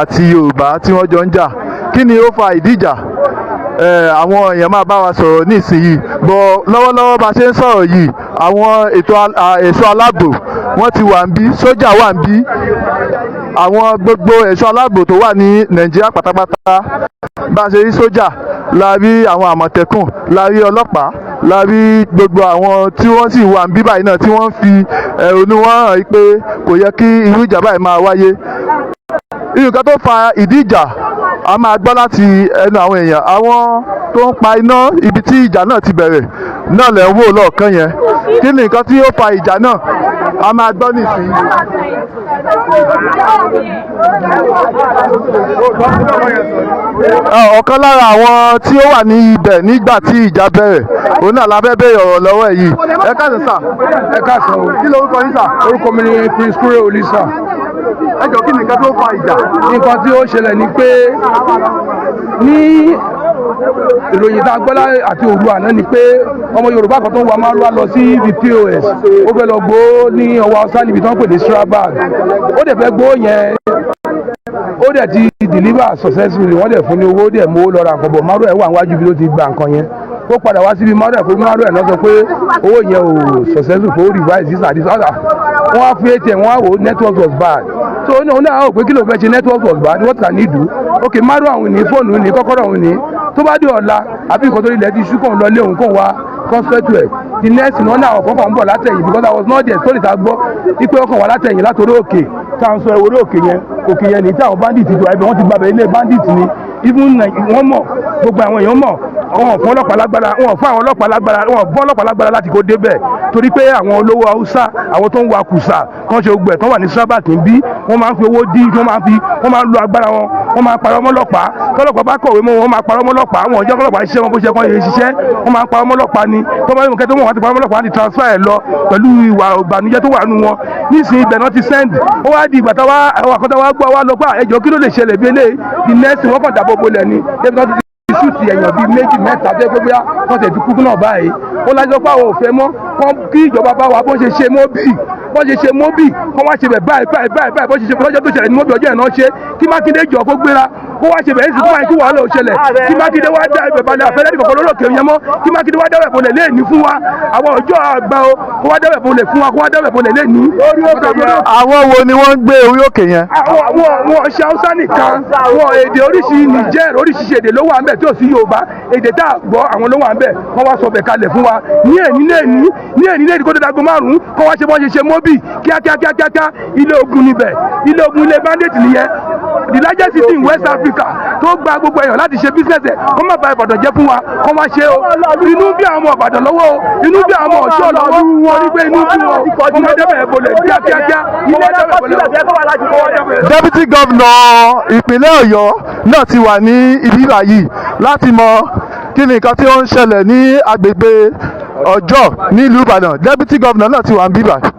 àti Yorùbá tí wọ́n jọ ń jà. Kí ni ó fa ìdí ìjà? Àwọn èèyàn máa bá wa sọ̀rọ̀ nísìnyí bọ̀ lọ́wọ́lọ́wọ́ bá ṣe ń sọ̀rọ̀ yìí àwọn ẹ̀ṣọ́ aláàbò wọ́n ti wà ń bí, sójà wà ń bí, àwọn gbogbo ẹ̀ṣọ́ aláàbò tó wà ní Nàìjíríà pátápátá bá ṣe rí sójà la rí àwọn àmọ̀tẹ́kùn la rí ọlọ́pàá la rí gbogbo àwọn tí wọ́n sì wà ń bí báyìí náà tí wọ́n fi ẹ̀hónú wọn hàn pé kò yẹ kí irú ìjà báyìí máa wáyé. Nǹkan tó fa ìdí ìjà a máa gbọ́ láti ẹnu àwọn èèyàn, àwọn tó ń pa iná ibi tí ìjà náà ti bẹ̀rẹ̀ náà lẹ̀ ń wò lọ́ọ̀kan yẹn. Kí ni nǹkan tí ó fa ìjà náà a máa gbọ́ nísìnyí. Ọ̀kan lára àwọn tí ó wà ní ibẹ̀ nígbà tí ìjà bẹ̀rẹ̀ òun náà la fẹ́ bẹ̀rẹ̀ ọ̀rọ̀ lọ́wọ́ ẹ̀ yìí. Ẹ káàsán sà. Ẹ káàsán o. Kí lorúkọ yín sà? Orúkọ mi ni Prince Kúrè Olisa. Ẹ jọ̀ọ́ kí ni nǹkan tó fa ìjà? Nǹkan tí ó ṣẹlẹ̀ ni pé ní ìròyìn tá a gbọ́ àti òru àná ni pé ọmọ Yorùbá kan tó ń wa márùwá lọ sí ibi POS ó fẹ́ lọ gbó ní ọwọ́ Hausa níbi tí wọ́n pè ní Strabag. Ó dẹ̀ fẹ́ gbó yẹn ó dẹ̀ ti deliver successfully, wọ́n dẹ̀ fún ní owó, ó dẹ̀ mú lọ ra nǹkan bọ̀ márùwá ẹ̀ wà níwájú bí ló ti gba nǹkan yẹn. Ó padà wá síbi márùwá ẹ̀ fún márùwá ẹ̀ náà sọ pé owó yẹn ò successful fún revise this and this other. Wọ́n á fi ATM wọ́n á wò network was bad. So náà ó pé kí ló fẹ́ ṣe network was bad, what can he do? Okay, márùwá òun ní fóònù ní kọ́kọ́rọ́ òun ní tó bá dé ọ̀la àbí nǹkan tó ilẹ̀ ti ṣú kàn lọ lé òun kàn wá conspect ẹ̀ the next one náà ọ̀kan kan ń bọ̀ látẹ̀yìn because I was not there tó lè ta gbọ́ wípé ọkàn wà látẹ̀yìn látòrí òkè tá à ń sọ ìwòrò òkè yẹn ní tí àwọn bandit ti wà ibẹ̀ wọ́n ti gbàbẹ̀ ilé bandit ni even wọ́n mọ̀ gbogbo àwọn èèyàn mọ̀ wọn fún ọlọ́pàá lágbára wọn fún àwọn ọlọ́pàá lágbára wọn bọ́ ọlọ́pàá lágbára láti kó débẹ̀ torí pé àwọn olówó Hausa àwọn tó ń wa kùsà tó ń ṣe gbogbo ẹ̀ tó wà ní Strabag ń bí wọ́n máa ń fi owó dí wọ́n máa ń lo agbára wọn wọ́n máa ń parọ́ mọ́lọ́pàá tọ́lọ́pàá bá kọ̀wé mọ́ wọn máa parọ́ mọ́lọ́pàá àwọn ọjọ́ ọlọ́pàá ṣiṣẹ́ wọn bó ṣe kọ́ yẹ ṣiṣẹ́ wọ́n máa ń parọ́ mọ́lọ́pàá ni tó bá yẹ kẹ́tọ́ wọn àti parọ́ mọ́lọ́pàá ti transfer ẹ̀ lọ pẹ̀lú ìwà ìbànújẹ́ tó wà nù wọn nísìnyí ibẹ̀ náà ti send ó wá di ìgbà táwa àwọn àkọ́tà wa gbọ́ wa lọ pa ẹjọ́ kí ló lè ṣẹlẹ̀ bí eléyìí the next wọ́n kàn dábò bolẹ̀ ni ṣùtì èèyàn bíi méjì mẹ́ta tó gbé bóyá wọ́n tẹ̀ ti kú náà báyìí ó lájọ́ pé àwọn ò fẹ́ mọ́ kí ìjọba bá wa bó ṣe ṣe móbì kọ́ wá ṣe bẹ̀ báyìí bó ṣe ṣe lọ́jọ́ tó ṣẹlẹ̀ ní móbì ọjọ́ ẹ̀ náà ṣe kí Mákindé jọ kó gbéra kó wá ṣe bẹ̀ èsì fún wa kí wàhálà ò ṣẹlẹ̀ kí Mákindé wá dá ibẹ̀ balẹ̀ àfẹ́lẹ́ nìkan lórókè yẹn mọ́ kí Mákindé wá dáwẹ̀ bolẹ̀ lé ní fún wa àwọn ọjọ́ àgbà o kó wá dáwẹ̀ bolẹ̀ fún wa kó wá dáwẹ̀ bolẹ̀ lé ní. Àwọn wo ni wọ́n ń gbé orí òkè yẹn? Àwọn ṣe Hausa nìkan wọn èdè oríṣi Niger oríṣiríṣi èdè ló wà ń bẹ̀ tí ò sí Yorùbá èdè tá a gbọ́ àwọn ló wà ń bẹ̀ wọ́n wá sọ bẹ̀ kalẹ̀ fún wa ní èní kó tó dago márùn-ún kó wá ṣe bọ́n ṣe móbì kíákíá ilé ogun níbẹ̀ ilé ogun ilé bandit nìyẹn the largest city in West Africa tó gba gbogbo èèyàn láti ṣe business ẹ̀ kó má ba Ìbàdàn jẹ́ fún wa kó má ṣe o inú bí àwọn ọmọ Ìbàdàn lọ́wọ́ o inú bí àwọn ọmọ Ọ̀ṣọ́ lọ́wọ́ torí pé inú bí wọn kó má débẹ̀ bolẹ̀ kíákíá kó má débẹ̀ bolẹ̀. Deputy Governor ìpínlẹ̀ Ọ̀yọ́ náà ti wà ní ibi báyìí láti mọ kí ni nǹkan tí ó ń ṣẹlẹ̀ ní agbègbè Ọ̀jọ́ nílùú Ìbàdàn. Deputy Governor náà ti wà ń bí báyìí.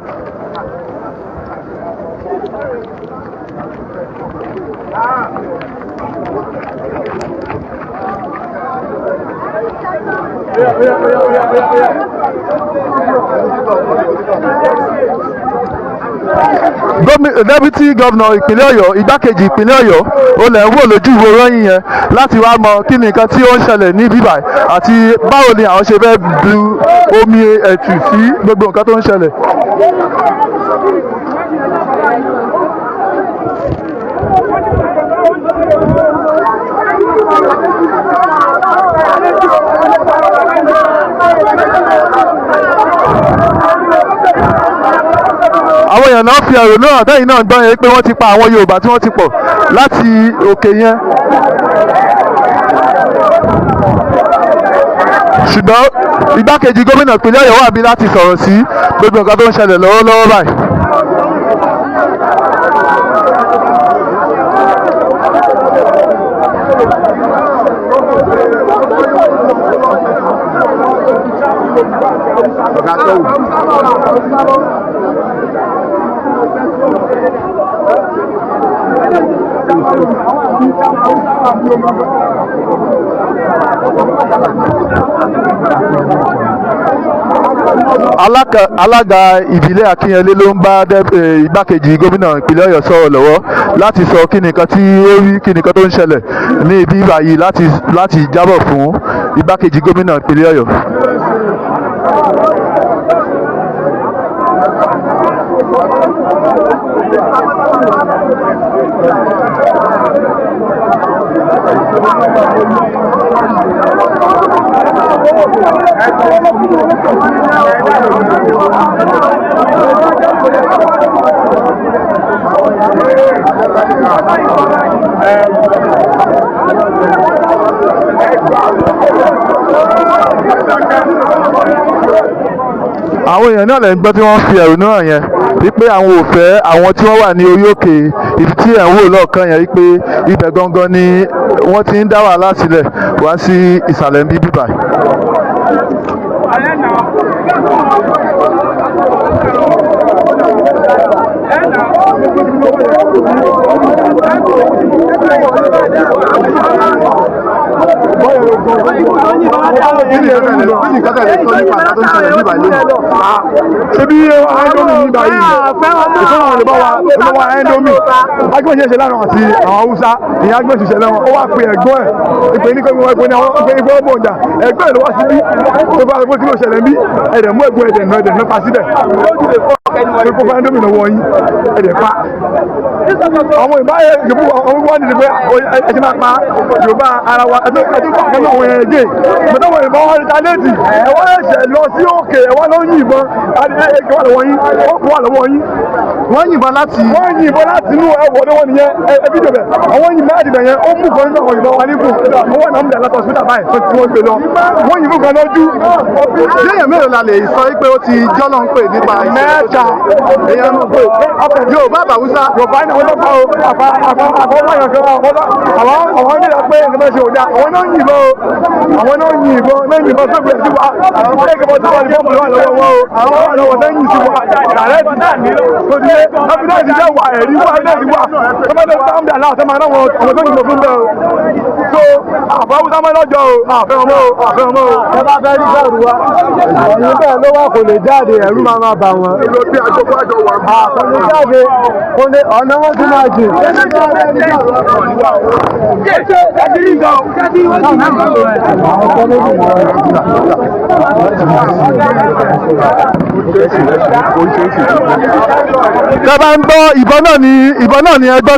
Deputy Governor ìpínlẹ̀ Ọ̀yọ́ igbákejì ìpínlẹ̀ Ọ̀yọ́ ó lẹ̀ ń wò lójú ìwé ròyìn yẹn láti wá mọ kí ni nǹkan tí ó ń ṣẹlẹ̀ ní bíbà àti báwo ni àwọn ṣe fẹ́ bu omi ẹ̀tù sí gbogbo nǹkan tó ń ṣẹlẹ̀. Àwọn èèyàn náà fi ẹ̀rọ náà tẹ́yìn náà gbọ́ yẹn pé wọ́n ti pa àwọn Yorùbá tí wọ́n ti pọ̀ láti òkè yẹn. Ṣùgbọ́n igbákejì gómìnà ìpínlẹ̀ Ọ̀yọ́ wà bí láti sọ̀rọ̀ sí gbogbo nǹkan tó ń ṣẹlẹ̀ lọ́wọ́lọ́wọ́ báyìí. alága ìbílẹ̀ Akínyẹlé ló ń bá igbákejì gómìnà ìpínlẹ̀ Ọ̀yọ́ sọ̀rọ̀ lọ́wọ́ láti sọ kí nìkan tí ó rí kí nìkan tó ń ṣẹlẹ̀ ní ibi báyìí láti jábọ̀ fún igbákejì gómìnà ìpínlẹ̀ Ọ̀yọ́. Àwọn èèyàn náà lè ń gbọ́ tí wọ́n fi ẹ̀rù náà yẹn wípé àwọn ò fẹ́ àwọn tí wọ́n wà ní orí òkè ibi tí ẹ̀ ń wò lọ́ọ̀kan yẹn wípé ibẹ̀ gangan ni wọ́n ti ń dá wàhálà sílẹ̀ wá sí ìsàlẹ̀ ń bí bíbà. Ṣebí ẹ̀ńdómì ní báyìí ìfọwọ́n wọn lè bá wa ẹ̀ńdómì agbóhùn ṣẹṣẹ láàrín àti àwọn Hausa ìyẹn agbóhùn ṣẹṣẹ lẹ́wọ̀n ó wá pe ẹ̀gbọ́n ẹ̀ ìpè ní kọ́mí wọn ìpè ní ọgbọ̀n ọjà ẹ̀gbọ́n ẹ̀ ló wá sí bí tó bá gbé kí ló ṣẹlẹ̀ bí ẹ̀dẹ̀ mú ẹ̀gbọ́n ẹ̀dẹ̀ náà pa síbẹ̀ kó fẹ́ ẹ̀ńdómì lọ́wọ́ yín ẹ̀dẹ̀ pa ọmọ ìbáyé Yorùbá ọmọ wọn ní pé ẹ̀ṣẹ̀ máa pa Yorùbá ara wa ẹ̀dẹ̀ kọ́nà àwọn ẹ̀gẹ́ mọ̀tọ́ wọn ìbọn wọn ta léèdì ẹ̀wọ́n ẹ̀ṣẹ̀ lọ sí òkè ẹ̀wọ́n ló ń yìnbọn ẹ̀kẹ́ wà lọ́wọ́ yín ó kú wà lọ́wọ́ yín. Wọ́n yìnbọn láti inú ẹ̀wọ̀ lọ́wọ́ nìyẹn ẹbí jọ̀bẹ̀ àwọn yìnbọn láti bẹ̀ yẹn ó mú kan nínú àwọn ìbọn wa níbù àwọn náà ń bẹ̀ látọ̀ hospital báyìí tó ti wọ́n gbé lọ wọ́n yìnbọn kan lójú. Léèyàn mélòó la lè sọ pé ó ti jọ́lọ́ ń pè nípa mẹ́ta èèyàn ń pè Yorùbá àbáwúsá Yorùbá ní wọ́n lọ́pàá o àfọwọ́yàn kan àwọn nílò pé nǹkan ṣe òdà àwọn náà yìnbọn tó bẹ̀rẹ̀ sí wa ẹgbẹ́ tó wà ní bọ́ọ̀mù lọ́wọ́ lọ́wọ́ wọn o àwọn wà lọ́wọ́ tó ń yìn sí wa ààrẹ ti náà ní tó ti lé lọ́fíìdẹ́ẹ̀sì jẹ́ wà ẹ̀rí wà ẹ̀rí wà tọ́mọdé tó ń bẹ̀ aláwọ̀ tó máa náà wọn ọmọ tó ń yìnbọn fún bẹ́ẹ̀ o so àfọwọ́sá máa lọ́jọ́ o àfẹ́ ọmọ o. ẹ bá fẹ́ rí bẹ́ẹ̀rù wa ẹ̀yìn bẹ́ẹ̀ ló wà kò lè jáde ẹ̀rú máa bà wọ́n. kò lè jáde ọ̀nà wọn tún máa jìn. Tẹ́ bá ń gbọ́ ìbọn náà ni ẹgbọ́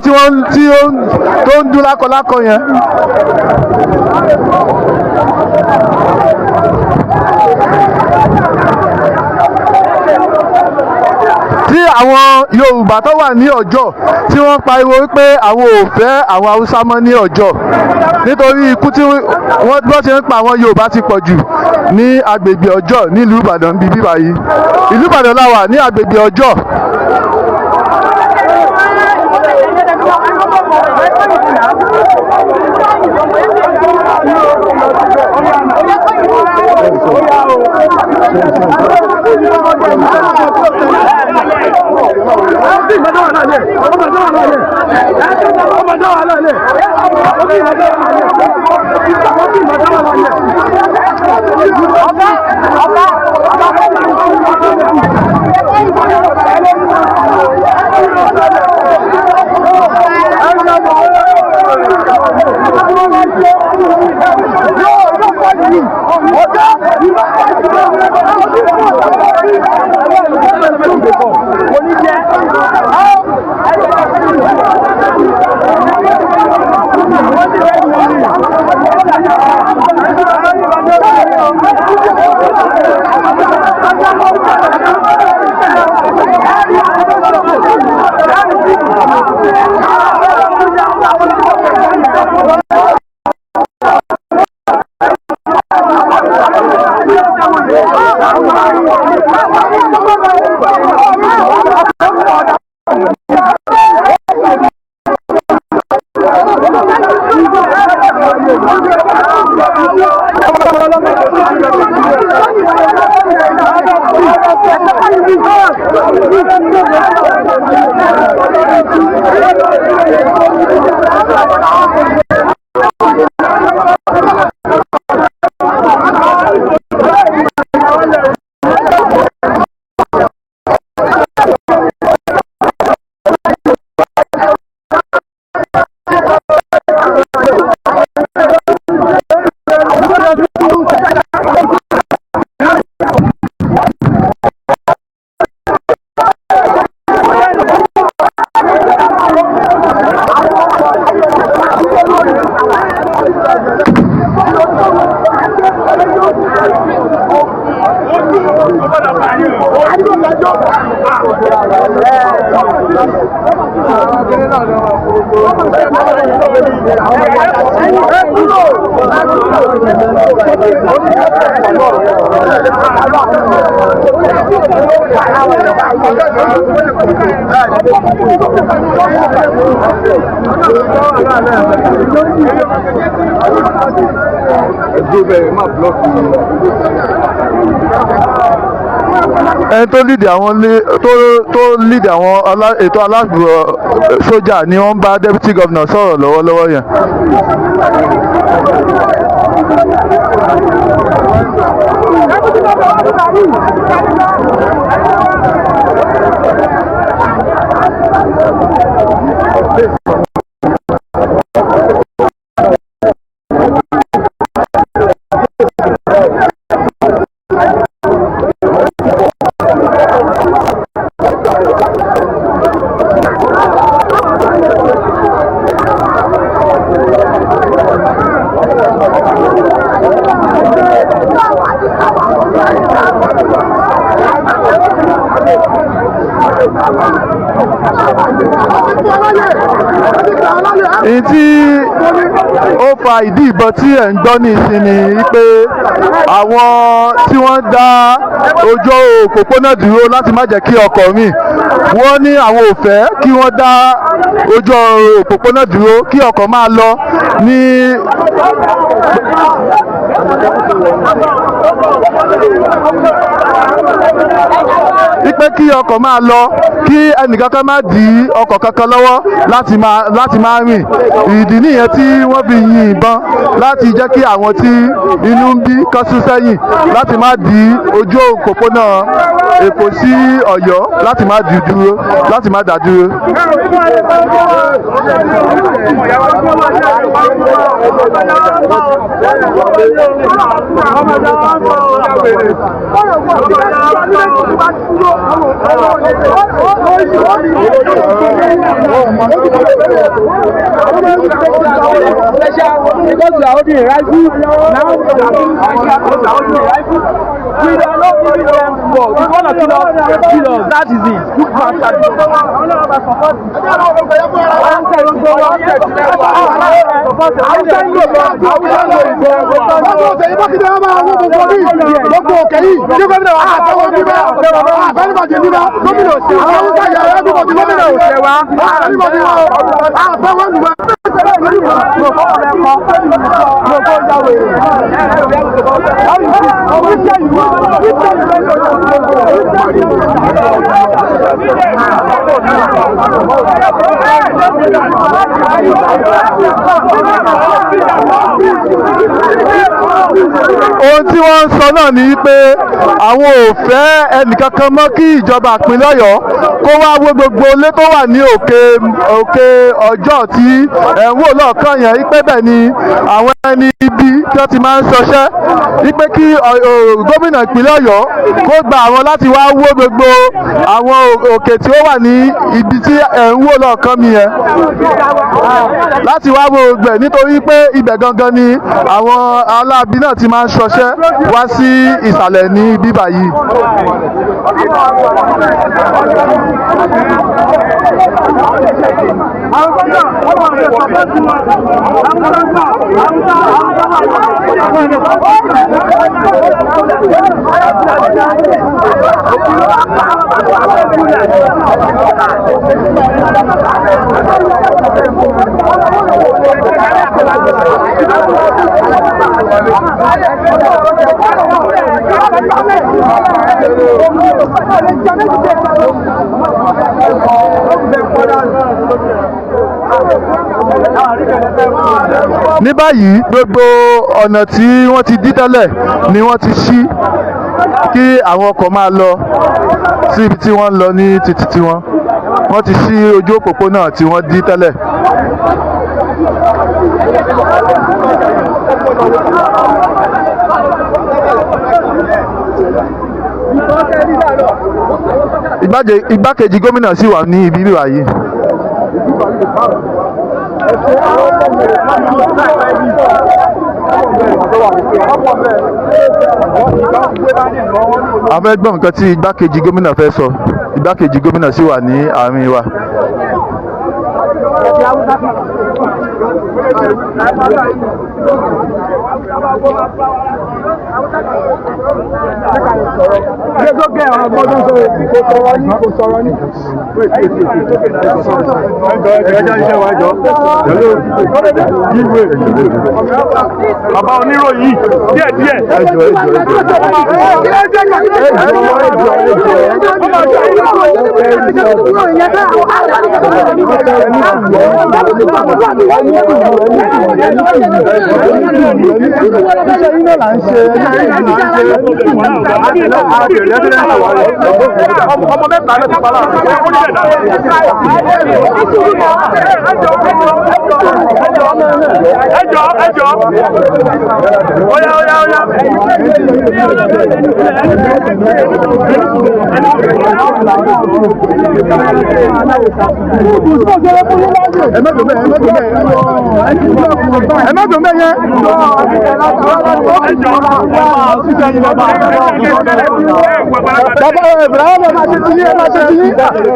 tó ń dún lákọlákọ yẹn. Tí àwọn Yorùbá tó wà ní Ọ̀jọ́ tí wọ́n pariwo wípé àwọn ò fẹ́ àwọn Haúsá mọ́ ní Ọ̀jọ́ nítorí ikú tí wọ́n bọ́ ṣe ń pa àwọn Yorùbá ti pọ̀ jù ní agbègbè Ọ̀jọ́ nílùú Ìbàdàn bíbí báyìí. Ìlú Ìbàdàn la wà ní agbègbè Ọ̀jọ́. ẹni tó lídìí àwọn ètò aláàbò sójà ni wọ́n bá deputy governor sọ̀rọ̀ lọ́wọ́lọ́wọ́ yẹn. èyí tí ó fa ìdí ìbọn tí ẹ̀ ń gbọ́ ní ìsinmi wípé àwọn tí wọ́n dá ojú òpópónà dúró láti má jẹ́ kí ọkọ̀ rìn wọ́n ní àwọn ò fẹ́ kí wọ́n dá ojú òpópónà dúró kí ọkọ̀ máa lọ ní wípé kí ọkọ̀ máa lọ kí ẹnìkankan má dí ọkọ̀ kankan lọ́wọ́ láti máa rìn. ìdí nìyẹn tí wọ́n fi yin ìbọn láti jẹ́ kí àwọn tí inú ń bí kán sún sẹ́yìn láti má dí ojú òpópónà Èkó sí Ọ̀yọ́ láti má dí dúró láti má dá dúró. Because we are holding a rifle now, we are not giving them work. We want to kill us. That is it. Good bastard. ohun tí wọ́n ń sọ náà ni pé àwọn ò fẹ́ ẹnìkankan mọ́ kí ìjọba ìpínlẹ̀ Ọ̀yọ́ kó wá wó gbogbo ilé tó wà ní òkè ọjọ́ tí ẹ̀ ń wò lọ́ọ̀kan yẹn wípé bẹ́ẹ̀ ni àwọn ẹni ibi tí wọ́n ti máa ń ṣọṣẹ́ wípé kí gómìnà ìpínlẹ̀ Ọ̀yọ́ kó gba àwọn láti wá wó gbogbo àwọn òkè tí ó wà ní ibi tí ẹ̀ ń wò lọ́ọ̀kan mi yẹn láti wá wo gbẹ̀ nítorí pé ibẹ̀ gangan ni àwọn aláàbí náà ti máa ń ṣọṣẹ́ wá sí ìsàlẹ̀ ní bíbà yìí. ní báyìí gbogbo ọ̀nà tí wọ́n ti dí tẹ́lẹ̀ ni wọ́n ti ṣí kí àwọn ọkọ̀ máa lọ sí ibi tí wọ́n ń lọ ní títí tiwọn. Wọ́n ti ṣí ojú òpópónà tí wọ́n dí tẹ́lẹ̀. Igbákejì gómìnà sì wà ní ibi bíbá yìí. a fẹ́ gbọ́ nǹkan tí igbákejì gómìnà fẹ́ sọ. Igbákejì gómìnà sì wà ní àárín wa. Bàbá oníròyìn díẹ̀. Ọmọ mẹ́ta ló ti pàlà. Ẹjọ́. Oya.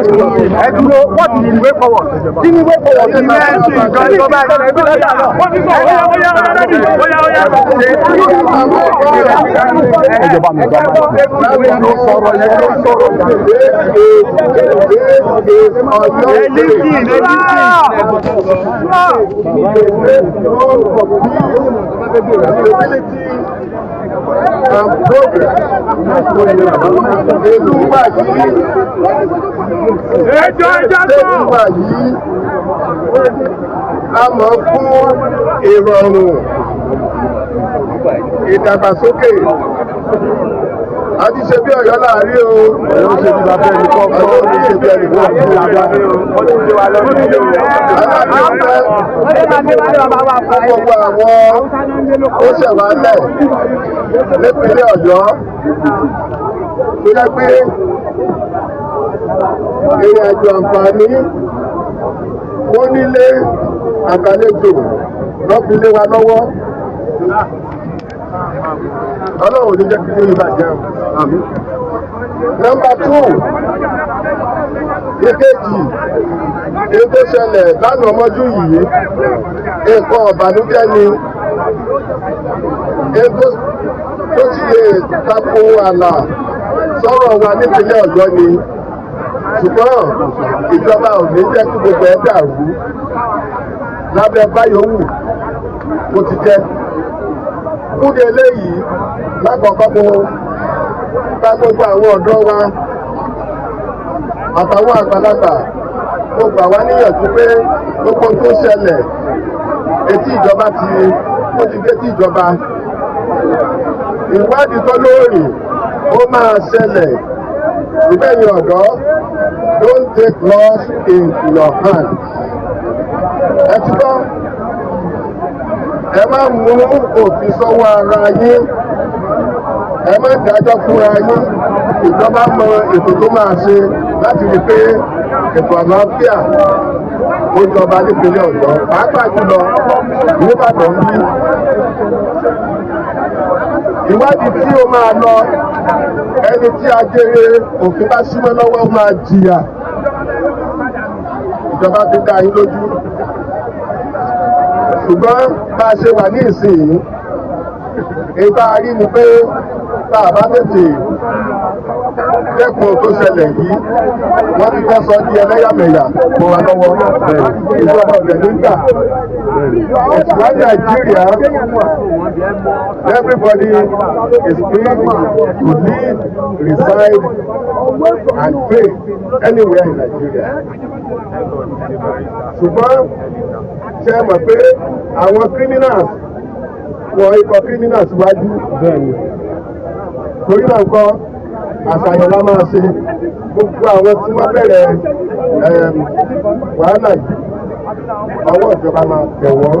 What is the way forward? A mọ̀ fún ìrọ̀rùn ìdàgbàsókè a ti ṣe bí Ọ̀yọ́ láàrin o. Ọ̀yọ́ ṣe bí bàbá ẹni kọ́ ọ̀pọ̀ ọ̀rọ̀ ṣe bí ẹni kọ́ ọ̀pọ̀ ọ̀rọ̀ gbogbo àwọn ó ṣẹ̀wálẹ̀ nípínlẹ̀ Ọ̀yọ́ tó yẹ pé ìrìn àjò àǹfààní wọ́n nílé àtàlejò lọ́pìnlé wa lọ́wọ́. Ọlọ́run ní jẹ́ kí ní ìbàjẹ́ àmì. Nọ́mbà 2, ìkejì, èyí tó ṣẹlẹ̀ lánàá mọ́jú yìí, nǹkan ọ̀bànújẹ́ ni, èyí tó sì lè tako àlà sọ̀rọ̀ wa nípínlẹ̀ Ọ̀yọ́ ni. Ṣùgbọ́n ìjọba ò ní jẹ́ kí gbogbo ẹ̀ dàrú lábẹ́ báyòówù kó ti jẹ́. Fúnni eléyìí lákọ̀ọ́kọ́ mo bá gbogbo àwọn ọ̀dọ́ wa àtàwọn àgbàlagbà mo gbà wá níyànjú pé gbogbo tó ṣẹlẹ̀ etí ìjọba ó ti dé tí ìjọba. Ìwádìí tó lóòrìn ó máa ṣẹlẹ̀ ìbẹ̀yìn ọ̀dọ́. Don't take laws in your hands. Ẹ ti gbọ́, ẹ má mú òfin sọ́wọ́ ara yín, ẹ má dájọ́ fúnra yín. Ìjọba mọ ètò tó máa ṣe láti rí pé ètò àlàáfíà ó jọba nípínlẹ̀ Ọ̀yọ́, pàápàá jùlọ níbàdàn bí. Ìwádìí tí ó máa lọ, ẹni tí ajere òfin bá símọ́ lọ́wọ́ máa jìyà. Ìjọba fi dá yín lójú. Ṣùgbọ́n bá a ṣe wà ní ìsìn ìta rí ni pé tá a bá tètè dẹ́kun tó ṣẹlẹ̀ yìí, wọ́n ti fẹ́ sọ di ẹlẹ́yàmẹ̀yà mọ́ wa lọ́wọ́. Ìjọba ọ̀dẹ̀ nígbà ìtura Nàìjíríà, everybody is free to live, reside and pray anywhere in Nigeria. Ṣùgbọ́n ṣe mọ̀ pé àwọn criminals wọ ikọ̀ criminals wájú bẹ́ẹ̀ni. Torí náà kọ́ àṣàyàn la máa ṣe gbogbo àwọn tí wọ́n bẹ̀rẹ̀ wàhálà yìí, ọwọ́ ìjọba máa tẹ̀ wọ́n.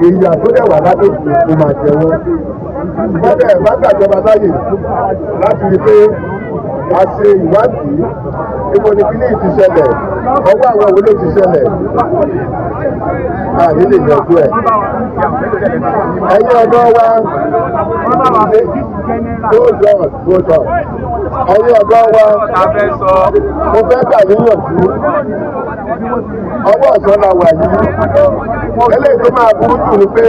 Ìyà tó dẹ̀ wà lábẹ́jì kò máa jẹ wọ́n. Bọ́dẹ̀ bá gbàjọba láyè láti rí pé a ṣe ìwádìí ibo ni kíní ti ṣẹlẹ̀ ọwọ́ àwọn wo ló ti ṣẹlẹ̀ àní lè yanjú ẹ̀. ẹ̀yin ọ̀dọ́ wa go on. ẹ̀yin ọ̀dọ́ wa mo fẹ́ gbà níyànjú ọwọ́ ọ̀sán la wà yìí eléyìí tó máa burú jù ni pé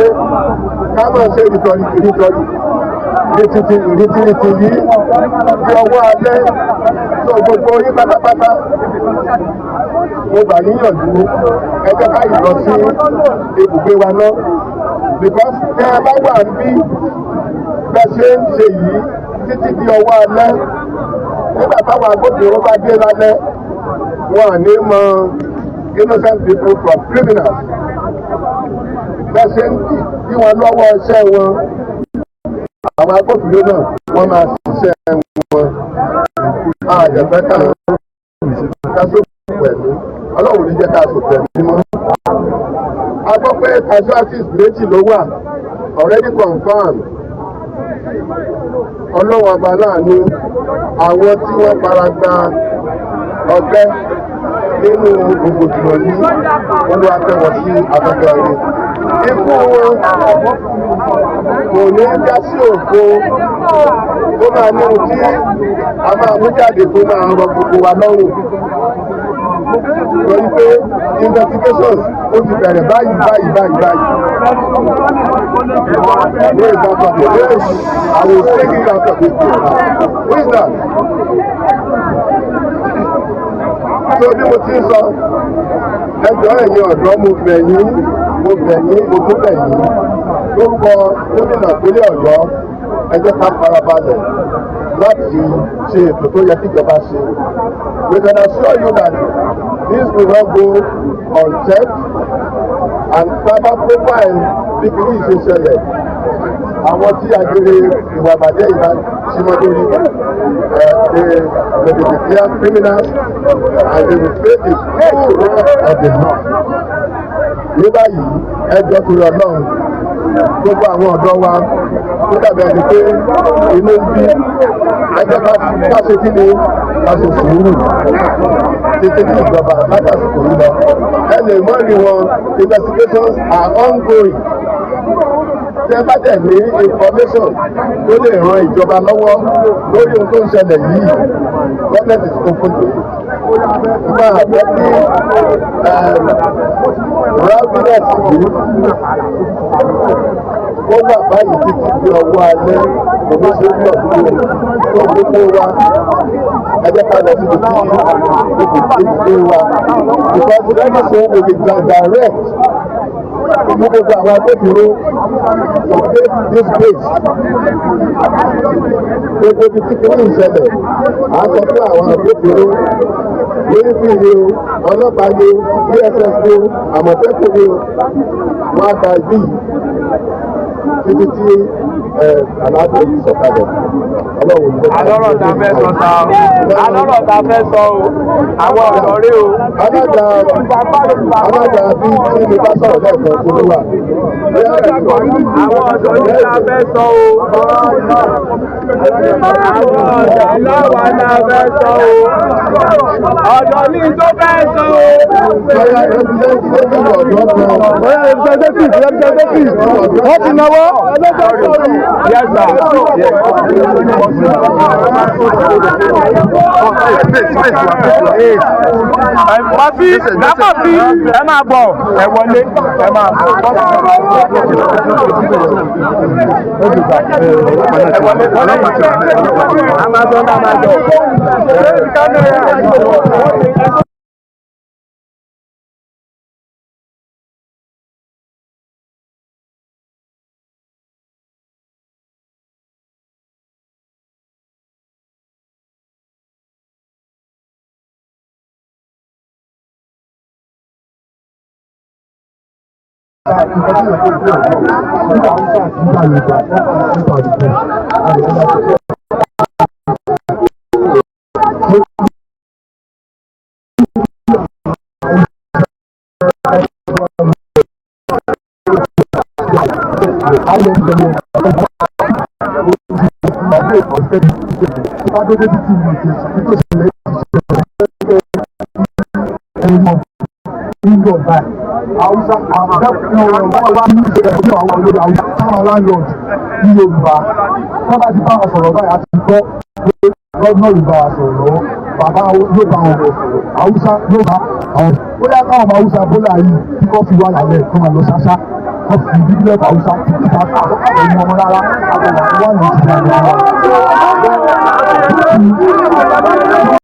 ká máa ṣe ìrìtìrìtì yìí di ọwọ́ alẹ́ tó gbogbo yín pátápátá mo gbà níyànjú ẹgbẹ́ báyìí lọ sí ibùgbé wa náà because tẹ́ ẹ bá wà bí bẹ́ẹ̀ ṣe ń ṣe yìí títí di ọwọ́ alẹ́ nígbà táwọn agbófinró bá dé lálẹ́ wọn à ní mọ innocent people from criminals bẹ́ẹ̀ ṣe ń dí wọn lọ́wọ́ iṣẹ́ wọn àwọn agbófinró náà wọ́n máa ṣiṣẹ́ wọn àjẹ̀fẹ́ ká sókè pẹ̀lú ọlọ́run ní jẹ́ ká sókè pẹ̀lú mọ́. a gbọ́ pé casualties méjì ló wà already confirmed ọlọ́run ọba láàánú àwọn tí wọ́n fara gba ọgbẹ́ nínú rògbòdìyàn yìí wọ́n wá tẹ̀wọ̀ sí afẹ́fẹ́ rẹ̀. ikú wọn kò ní já sí òfo ó máa ní ohun tí a máa mú jáde tó máa rọ gbogbo wa lọ́rùn. Torí pé investigations ó ti bẹ̀rẹ̀ báyìí. Who is that of the yes? I will take it out of this place. Who is that? So bí mo ti ń sọ, ẹjọ́ ẹ̀yin ọ̀dọ́ mo bẹ̀ yín, mo tún bẹ̀ yín. Lórúkọ gómìnà ìpínlẹ̀ Ọ̀yọ́, ẹ jẹ́ ká farabalẹ̀ láti ṣe ètò tó yẹ kíjọba ṣe. We can assure you that this will not go unchecked and sábà profile bí kìíní ṣe ṣẹlẹ̀. Àwọn tí agbèrè ìwà àbàjẹ́ ìbá ṣímọ́ lórí they will be declared criminals and they will pay the full wrath of the law. Ní báyìí ẹjọ́ tó yọ náà gbogbo àwọn ọ̀dọ́ wa tó dàbí ẹni pé inú ń bí ẹjọ́ ká ṣe kí ni ká ṣe sùúrù títí ní ìjọba látàsìkò yìí lọ. ẹ lè mọ́ rí wọn investigations are ongoing. Tẹ́ bá tẹ̀ ní information tó lè ran ìjọba lọ́wọ́ lórí ohun tó ń ṣẹlẹ̀ yìí government is open to it. Máa jẹ́ kí ralphiness yìí ó wà báyìí títí di ọwọ́ alẹ́ oníṣègùn ọ̀dùnkún tó gbogbo wa ẹjẹ́ ká lọ síbi tí ìgbé wa because everything will be direct. Ní gbogbo àwọn agbófinró to take this place. Gbogbo ibi tí kìíní ìṣẹ̀lẹ̀ à ń sọ fún àwọn agbófinró lórí bí ni o, ọlọ́pàá ni o, DSS ni o, Àmọ̀tẹ́kùn ni o, wọ́n á gba ibi títí tí aláàbò sọ̀kalẹ̀. Alọ́rọ̀ ta fẹ́ sọ ta o. Alọ́rọ̀ ta fẹ́ sọ o. Àwọn ọ̀rọ̀ rí o. Alága bí tí mi bá sọ̀rọ̀ lẹ́ẹ̀kan tó ló wà. Àwọn ọ̀dọ́ ní ta fẹ́ sọ o. Àwọn ọ̀dọ́ láwa ta fẹ́ sọ o. Ọ̀dọ́ ní tó fẹ́ sọ o. Representative, wọ́n ti náwó. Yes, sir. Màfi lápàfi ẹ máa bọ̀ ẹ wọlé ẹ máa bọ̀. Ẹ wọlé a máa bọ̀ a máa bọ̀. mọ̀ nígbà báyìí Hausa báwa ní ìṣẹ̀lẹ̀ ọdún àwọn olórí Hausa táwọn landlord ní Yorùbá wọ́n bá ti bá wọn sọ̀rọ̀ báyìí àti gbọ́ pé gọ́ọ̀nà Yorùbá wa sọ̀rọ̀ lọ́wọ́ bàbá yóò bá wọn sọ̀rọ̀ Hausa yóò bá àwọn bóyá káwọn ọmọ Hausa bólà yìí tí kò fi wà lálẹ́ kó máa lọ ṣáṣá kó fi bíbélì Hausa títí ká ẹ̀yìn ọmọ rárá àgbẹ̀wò àwọn wà ní ìtìjà